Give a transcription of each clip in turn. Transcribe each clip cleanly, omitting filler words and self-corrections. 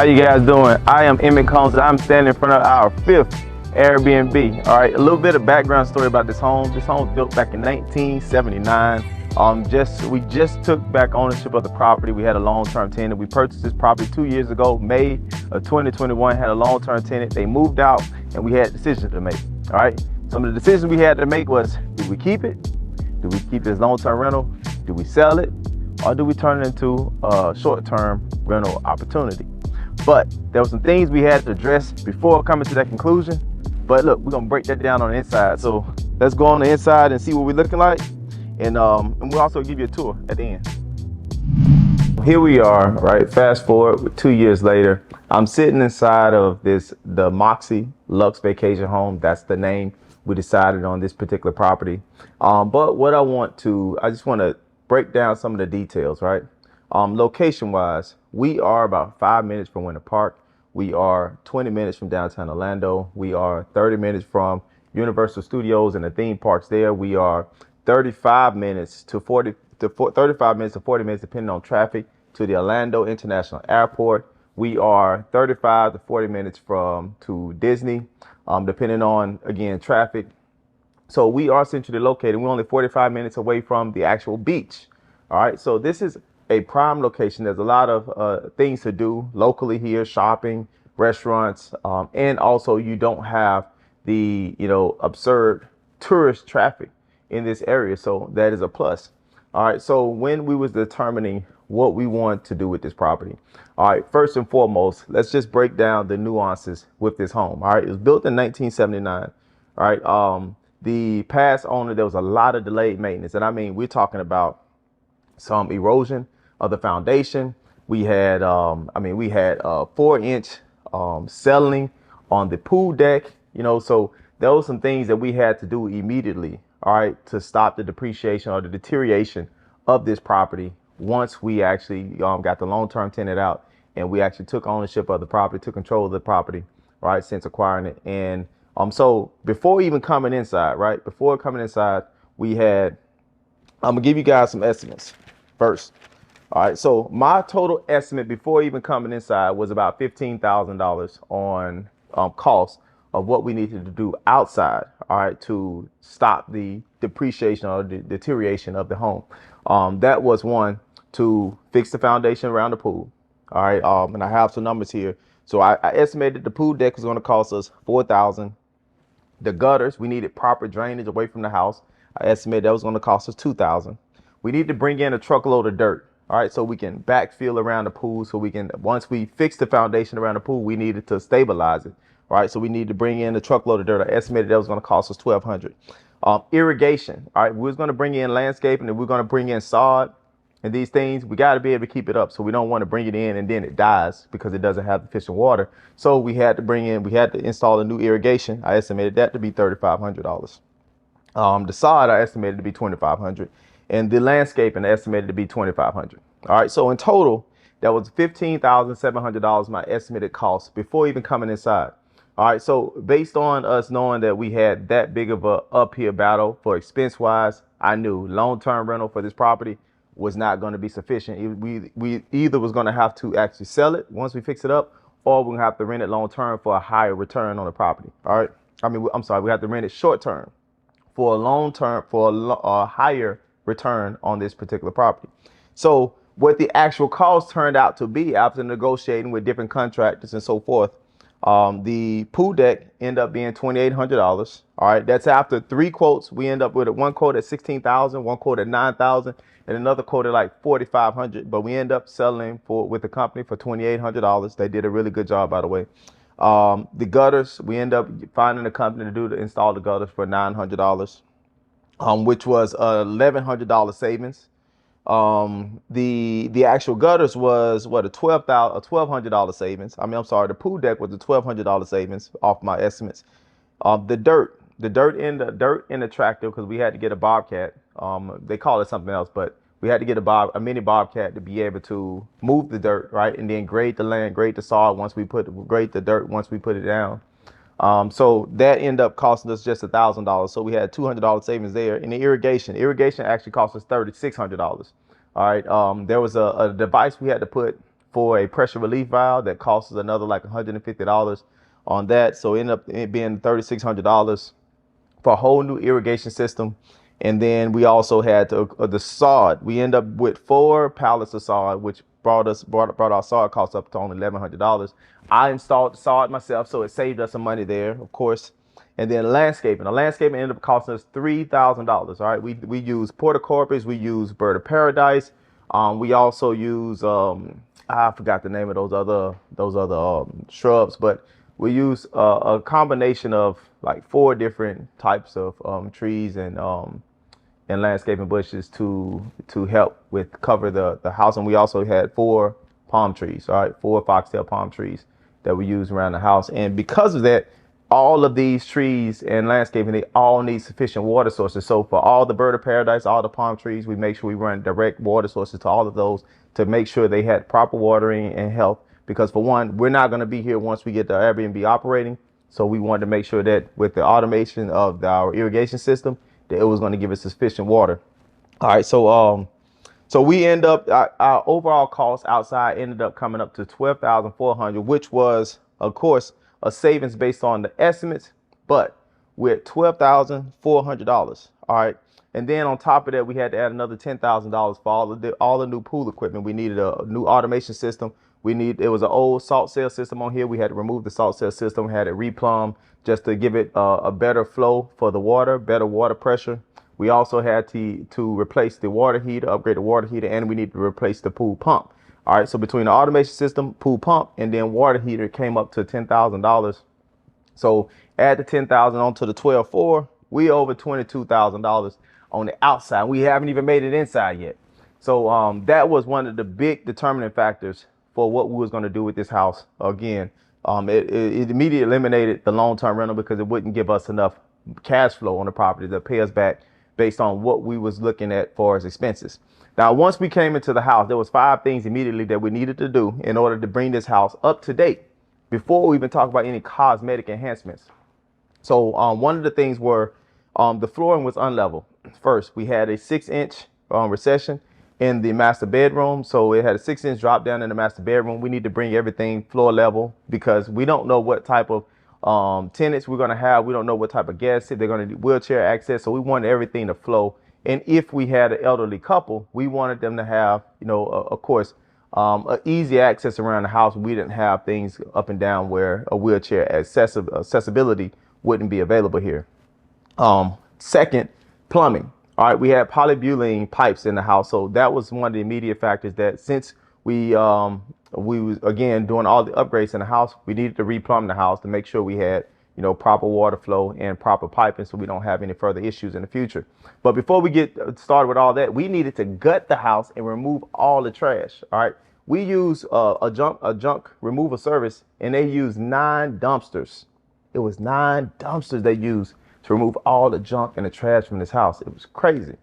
How you guys doing? I am Emmett Combs. I'm standing in front of our 5th Airbnb. All right, a little bit of background story about this home. This home was built back in 1979. We just took back ownership of the property. We had a long-term tenant. We purchased this property 2 years ago, May of 2021. Had a long-term tenant. They moved out, and we had decisions to make. All right, some of the decisions we had to make was: do we keep it? Do we keep this long-term rental? Do we sell it? Or do we turn it into a short-term rental opportunity? But there were some things we had to address before coming to that conclusion. But look, we're gonna break that down on the inside. So let's go on the inside and see what we're looking like. And we'll also give you a tour at the end. Here we are, right? Fast forward 2 years later. I'm sitting inside of the Moxie Luxe Vacation Home. That's the name we decided on this particular property. But what I just want to break down some of the details, right? Location wise, we are about 5 minutes from Winter Park. We are 20 minutes from downtown Orlando. We are 30 minutes from Universal Studios and the theme parks there. We are 35 minutes to 40 minutes, depending on traffic, to the Orlando International Airport. We are 35 to 40 minutes to Disney, depending on, again, traffic. So we are centrally located. We're only 45 minutes away from the actual beach. All right. So this is a prime location. There's a lot of things to do locally here: shopping, restaurants, and also you don't have the absurd tourist traffic in this area. So that is a plus. All right. So when we was determining what we want to do with this property, all right, first and foremost, let's just break down the nuances with this home. All right. It was built in 1979. All right. The past owner, there was a lot of delayed maintenance. And I mean, we're talking about some erosion of the foundation. We had, 4-inch settling on the pool deck, so there was some things that we had to do immediately, all right, to stop the depreciation or the deterioration of this property once we actually got the long-term tenant out and we actually took ownership of the property, took control of the property, right, since acquiring it. And so before even coming inside, we had, I'm gonna give you guys some estimates first. All right, so my total estimate before even coming inside was about $15,000 on cost of what we needed to do outside, all right, to stop the depreciation or the deterioration of the home. That was one, to fix the foundation around the pool. All right, and I have some numbers here. So I estimated the pool deck was going to cost us $4,000. The gutters, we needed proper drainage away from the house. I estimated that was going to cost us $2,000. We need to bring in a truckload of dirt. All right, so we can backfill around the pool, so we can, once we fix the foundation around the pool, we needed to stabilize it. All right, so we need to bring in a truckload of dirt. I estimated that was going to cost us $1,200. Irrigation. All right, we was going to bring in landscaping, and we're going to bring in sod and these things. We got to be able to keep it up, so we don't want to bring it in and then it dies because it doesn't have sufficient water. So we had to install a new irrigation. I estimated that to be $3,500. The sod I estimated to be $2,500, and the landscaping I estimated to be $2,500. All right, so in total, that was $15,700 my estimated cost before even coming inside. All right, so based on us knowing that we had that big of a uphill battle for expense wise, I knew long-term rental for this property was not going to be sufficient. We either was going to have to actually sell it once we fix it up, or we're going to have to rent it long-term for a higher return on the property. All right, we have to rent it short-term for a higher return on this particular property. So what the actual cost turned out to be after negotiating with different contractors and so forth, the pool deck ended up being $2,800. All right, that's after 3 quotes. We end up with one quote at $16,000, one quote at $9,000, and another quote at like $4,500. But we end up selling with the company for $2,800. They did a really good job, by the way. The gutters, we end up finding a company to install the gutters for $900, which was $1,100 savings. The actual gutters was what, a $1,200 savings. The pool deck was a $1,200 savings off my estimates. The dirt in the tractor, because we had to get a bobcat. They call it something else, but we had to get a mini bobcat to be able to move the dirt, right, and then grade the land, grade the sod grade the dirt once we put it down. So that ended up costing us just $1,000. So we had $200 savings there. In the irrigation actually cost us $3,600. All right. There was a device we had to put for a pressure relief valve that costs us another like $150 on that. So it ended up it being $3,600 for a whole new irrigation system. And then we also had the sod. We end up with 4 pallets of sod, which brought our sod cost up to only $1,100. I installed the sod myself, so it saved us some money there, of course. And then landscaping. The landscaping ended up costing us $3,000. All right, we use porta corpus, we use bird of paradise. We also use I forgot the name of those other shrubs, but we use a combination of like 4 different types of trees and landscaping bushes to help with cover the house. And we also had 4 palm trees, all right, 4 foxtail palm trees that we use around the house. And because of that, all of these trees and landscaping, they all need sufficient water sources. So for all the bird of paradise, all the palm trees, we make sure we run direct water sources to all of those to make sure they had proper watering and health. Because for one, we're not going to be here once we get the Airbnb operating. So we wanted to make sure that with the automation of our irrigation system, that it was going to give us sufficient water. All right. So we end up our overall cost outside ended up coming up to $12,400, which was, of course, a savings based on the estimates, but we're at $12,400. All right. And then on top of that, we had to add another $10,000 for all the new pool equipment. We needed a new automation system. It was an old salt cell system on here. We had to remove the salt cell system, had it replumbed just to give it a better flow for the water, better water pressure. We also had to replace the water heater, upgrade the water heater, and we need to replace the pool pump. All right, so between the automation system, pool pump, and then water heater came up to $10,000. So add the $10,000 onto the 12.4, we over $22,000 on the outside. We haven't even made it inside yet. So that was one of the big determining factors for what we was going to do with this house. Again, it immediately eliminated the long-term rental because it wouldn't give us enough cash flow on the property to pay us back based on what we was looking at for as expenses. Now, once we came into the house, there was 5 things immediately that we needed to do in order to bring this house up to date before we even talk about any cosmetic enhancements. So one of the things were the flooring was unlevel. First, we had a 6-inch recession in the master bedroom. So it had a 6-inch drop down in the master bedroom. We need to bring everything floor level because we don't know what type of tenants we're going to have. We don't know what type of guests, if they're going to need wheelchair access. So we wanted everything to flow. And if we had an elderly couple, we wanted them to have, of course, easy access around the house. We didn't have things up and down where a wheelchair accessibility wouldn't be available here. Second, plumbing. All right, we had polybutylene pipes in the house. So that was one of the immediate factors that since we was, again, doing all the upgrades in the house, we needed to replumb the house to make sure we had proper water flow and proper piping so we don't have any further issues in the future. But before we get started with all that, we needed to gut the house and remove all the trash. All right. We use a junk removal service, and they use 9 dumpsters. It was 9 dumpsters they used to remove all the junk and the trash from this house. It was crazy.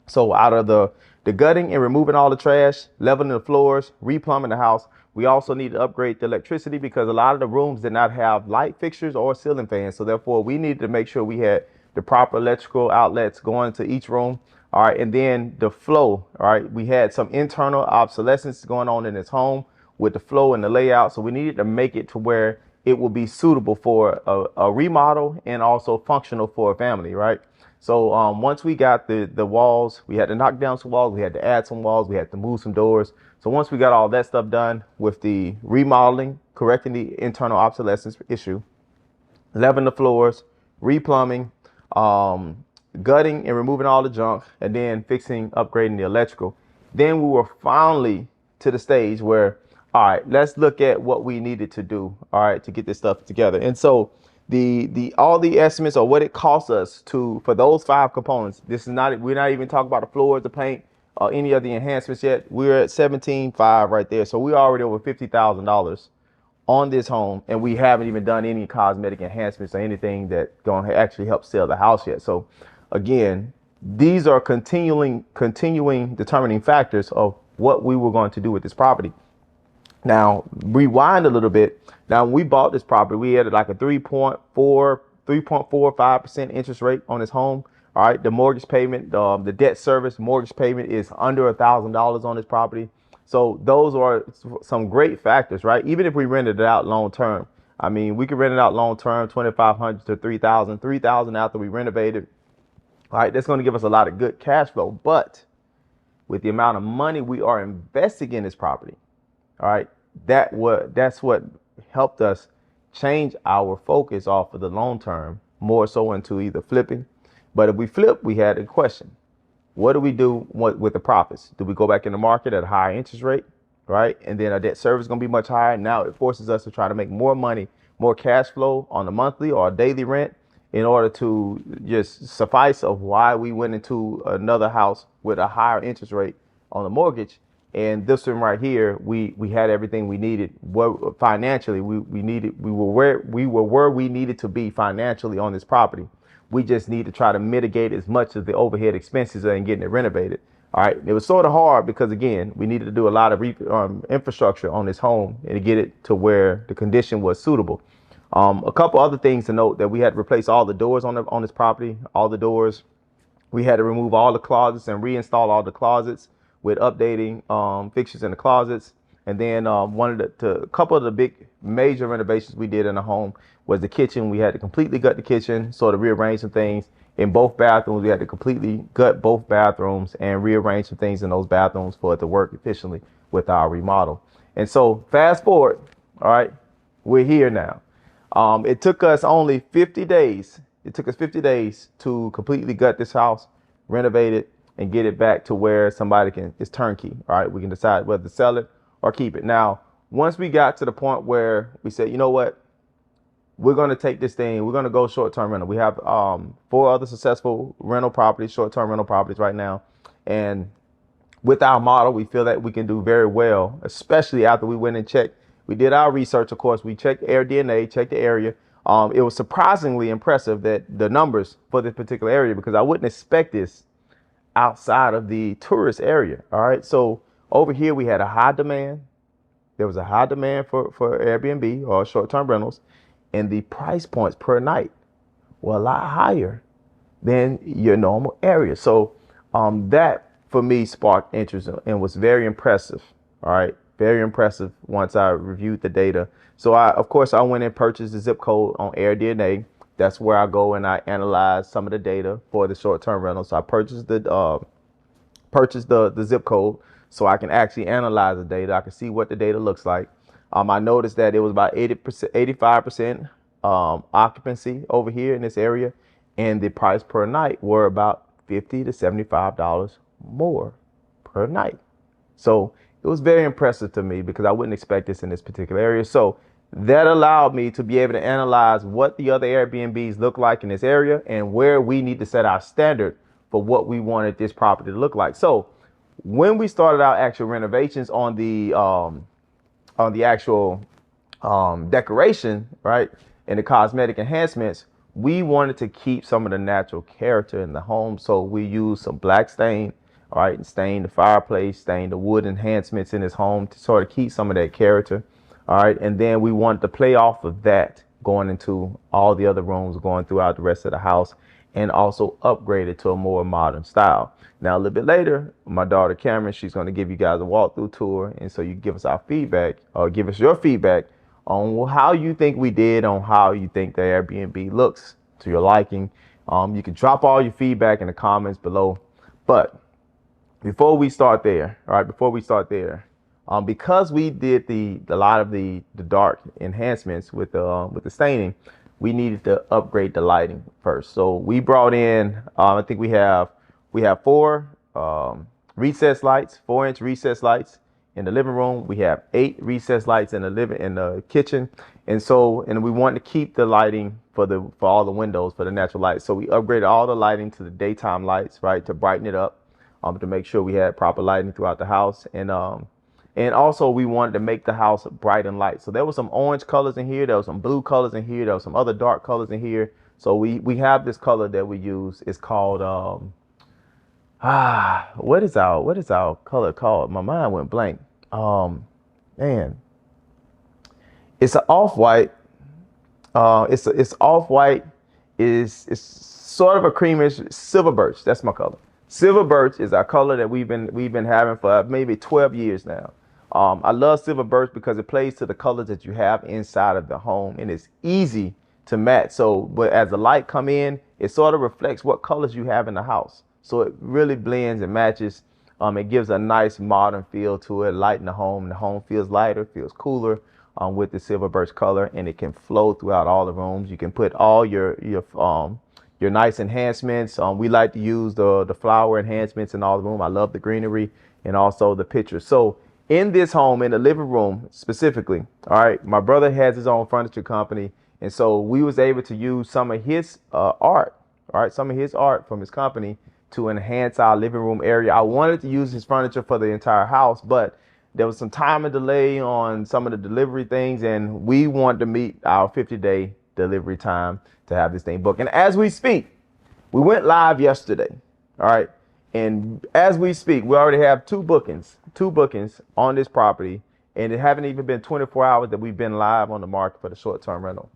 So out of the gutting and removing all the trash, leveling the floors, replumbing the house, we also need to upgrade the electricity because a lot of the rooms did not have light fixtures or ceiling fans. So therefore, we needed to make sure we had the proper electrical outlets going to each room. All right. And then the flow. All right. We had some internal obsolescence going on in this home with the flow and the layout. So we needed to make it to where it will be suitable for a remodel and also functional for a family. Right. So once we got the walls, we had to knock down some walls. We had to add some walls. We had to move some doors. So once we got all that stuff done with the remodeling, correcting the internal obsolescence issue, leveling the floors, replumbing, gutting and removing all the junk, and then fixing, upgrading the electrical, then we were finally to the stage where, all right, let's look at what we needed to do, all right, to get this stuff together. And so all the estimates or what it costs us for those 5 components. This is not, we're not even talking about the floors, the paint, or any of the enhancements yet. We're at 17.5 right there. So we're already over $50,000 on this home, and we haven't even done any cosmetic enhancements or anything that going to actually help sell the house yet. So again, these are continuing determining factors of what we were going to do with this property. Now, rewind a little bit. Now, when we bought this property, we had like a 3.45% interest rate on this home. All right. The mortgage payment, the debt service mortgage payment is under $1,000 on this property. So those are some great factors, right? Even if we rented it out long term, I mean, we could rent it out long term, 2,500 to 3,000, 3,000 after we renovated. All right, that's going to give us a lot of good cash flow. But with the amount of money we are investing in this property, all right, that's what helped us change our focus off of the long term more so into either flipping. But if we flip, we had a question: what do we do with the profits? Do we go back in the market at a higher interest rate, right? And then our debt service is going to be much higher. Now it forces us to try to make more money, more cash flow on a monthly or a daily rent in order to just suffice of why we went into another house with a higher interest rate on the mortgage. And this one right here, we had everything we needed. What financially we were where we needed to be financially on this property. We just need to try to mitigate as much of the overhead expenses and getting it renovated. All right. It was sort of hard because, again, we needed to do a lot of infrastructure on this home and to get it to where the condition was suitable. A couple other things to note: that we had to replace all the doors on this property, all the doors. We had to remove all the closets and reinstall all the closets with updating fixtures in the closets. And then a couple of the big major renovations we did in the home was the kitchen. We had to completely gut the kitchen, sort of rearrange some things in both bathrooms. We had to completely gut both bathrooms and rearrange some things in those bathrooms for it to work efficiently with our remodel. And so fast forward, all right, we're here now. It took us only 50 days. It took us 50 days to completely gut this house, renovate it, and get it back to where it's turnkey. All right, we can decide whether to sell it or keep it. Now, once we got to the point where we said, you know what, we're going to take this thing, we're going to go short-term rental. We have 4 other successful rental properties, short-term rental properties right now. And with our model, we feel that we can do very well, especially after we went and checked. We did our research, of course. We checked air DNA, checked the area. It was surprisingly impressive that the numbers for this particular area, because I wouldn't expect this outside of the tourist area. All right. So over here, we had a high demand. There was a high demand for Airbnb or short-term rentals, and the price points per night were a lot higher than your normal area. So that for me sparked interest and was very impressive. All right. Very impressive once I reviewed the data. So of course, I went and purchased the zip code on AirDNA. That's where I go and I analyze some of the data for the short-term rental. So I purchased the zip code so I can actually analyze the data. I can see what the data looks like. I noticed that it was about 80%, 85% occupancy over here in this area, and the price per night were about $50 to $75 more per night. So it was very impressive to me because I wouldn't expect this in this particular area. So that allowed me to be able to analyze what the other Airbnbs look like in this area and where we need to set our standard for what we wanted this property to look like. So when we started our actual renovations on the actual decoration, right, and the cosmetic enhancements, we wanted to keep some of the natural character in the home. So we used some black stain, all right, and stain the fireplace, stain the wood enhancements in his home to sort of keep some of that character. All right. And then we wanted to play off of that going into all the other rooms, going throughout the rest of the house, and also upgrade it to a more modern style. Now, a little bit later, my daughter Cameron, she's going to give you guys a walkthrough tour. And so you give us our feedback, or give us your feedback on how you think we did, on how you think the Airbnb looks to your liking. You can drop all your feedback in the comments below. But before we start there, all right, because we did a lot of the dark enhancements with the staining, we needed to upgrade the lighting first. So we brought in, I think we have 4 recessed lights, 4-inch recessed lights in the living room. We have 8 recessed lights in the kitchen, and we wanted to keep the lighting for all the windows for the natural light. So we upgraded all the lighting to the daytime lights, right, to brighten it up, to make sure we had proper lighting throughout the house. And also we wanted to make the house bright and light. So there was some orange colors in here. There was some blue colors in here. There was some other dark colors in here. So we have this color that we use. It's called, what is our color called? My mind went blank. Man, it's an off-white. It's off-white. It's sort of a creamish silver birch. That's my color. Silver birch is our color that we've been having for maybe 12 years now. I love silver birch because it plays to the colors that you have inside of the home, and it's easy to match. So, but as the light come in, it sort of reflects what colors you have in the house. So it really blends and matches. It gives a nice modern feel to it, lighten the home. The home feels lighter, feels cooler with the silver birch color, and it can flow throughout all the rooms. You can put all your nice enhancements. We like to use the flower enhancements in all the room. I love the greenery and also the pictures. So in this home, in the living room specifically, all right, my brother has his own furniture company, and so we was able to use some of his art, all right, some of his art from his company to enhance our living room area. I wanted to use his furniture for the entire house, but there was some time and delay on some of the delivery things, and we wanted to meet our 50-day delivery time to have this thing booked. And as we speak, we went live yesterday, all right, and as we speak, we already have two bookings on this property, and it haven't even been 24 hours that we've been live on the market for the short-term rental.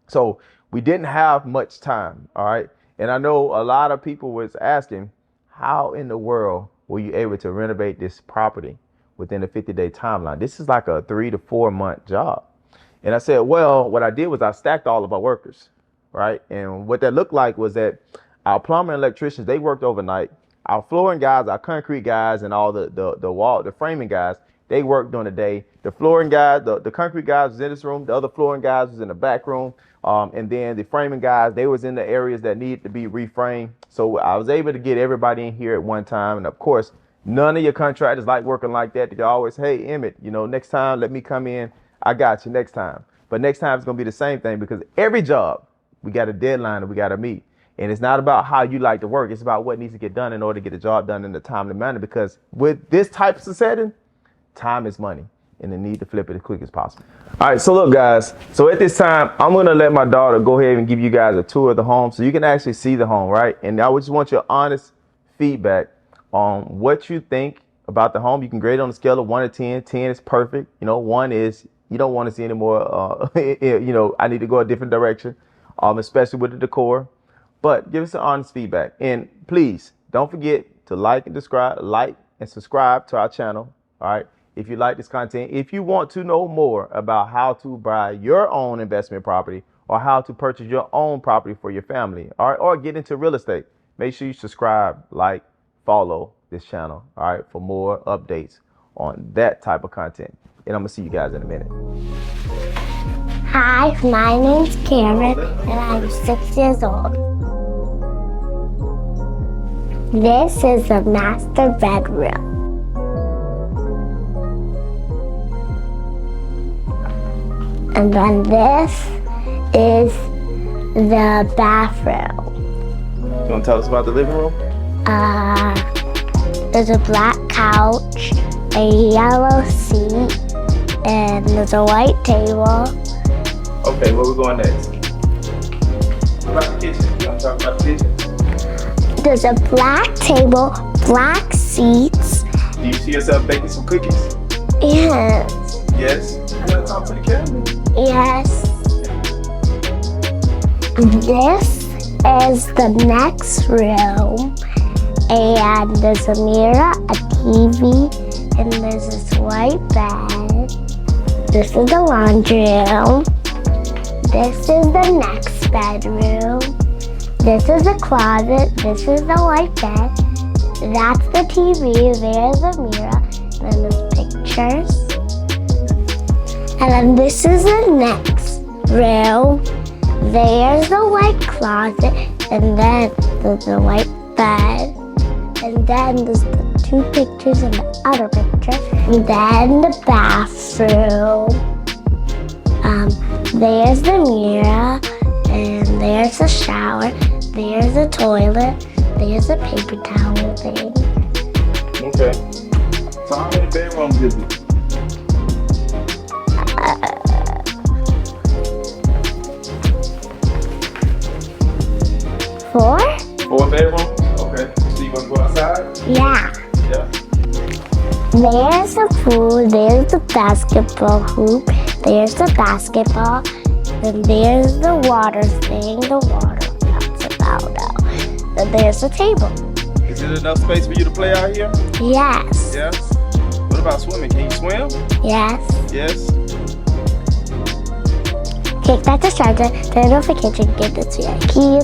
So we didn't have much time, all right. And I know a lot of people was asking, how in the world were you able to renovate this property within a 50-day timeline? This is like a 3 to 4 month job. And I said, well, what I did was I stacked all of our workers, right? And what that looked like was that our plumber and electricians, they worked overnight. Our flooring guys, our concrete guys, and all the framing guys, they worked during the day. The flooring guys, the concrete guys was in this room. The other flooring guys was in the back room. And then the framing guys, they was in the areas that needed to be reframed. So I was able to get everybody in here at one time. And of course, none of your contractors like working like that. They always, hey, Emmett, next time, let me come in. I got you next time. But next time it's going to be the same thing, because every job, we got a deadline that we got to meet. And it's not about how you like to work. It's about what needs to get done in order to get the job done in a timely manner. Because with this type of setting, time is money, and they need to flip it as quick as possible. All right, so look, guys. So at this time, I'm going to let my daughter go ahead and give you guys a tour of the home so you can actually see the home, right? And I just want your honest feedback on what you think about the home. You can grade it on a scale of 1 to 10. 10 is perfect. 1 is you don't want to see any more. I need to go a different direction, especially with the decor. But give us some honest feedback. And please don't forget to like and subscribe to our channel. All right. If you like this content, if you want to know more about how to buy your own investment property or how to purchase your own property for your family, all right, or get into real estate, make sure you subscribe, follow this channel, all right, for more updates on that type of content. And I'm going to see you guys in a minute. Hi, my name's Cameron, and I'm 6 years old. This is the master bedroom. And then this is the bathroom. You want to tell us about the living room? There's a black couch, a yellow seat, and there's a white table. Okay, where we going next? What about the kitchen? You want to talk about the kitchen? There's a black table, black seats. Do you see yourself baking some cookies? Yes. Yes? You want to talk to the camera? Yes. This is the next room, and there's a mirror, a TV, and there's this white bed. This is the laundry room. This is the next bedroom. This is the closet. This is the white bed. That's the TV. There's the mirror. And then there's pictures. And then this is the next room. There's the white closet. And then there's the white bed. And then there's the two pictures in the other picture. And then the bathroom. There's the mirror. And there's the shower. There's the toilet. There's the paper towel thing. Okay. So how many bedrooms is it? 4? 4 bedrooms? Okay. So you want to go outside? Yeah. Yeah. There's the pool. There's the basketball hoop. There's the basketball. And there's the water thing. The water. That's about it. And there's the table. Is it enough space for you to play out here? Yes. Yeah. What about swimming? Can you swim? Yes. Yes. Click that subscribe, turn notification, get the key.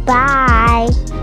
Bye.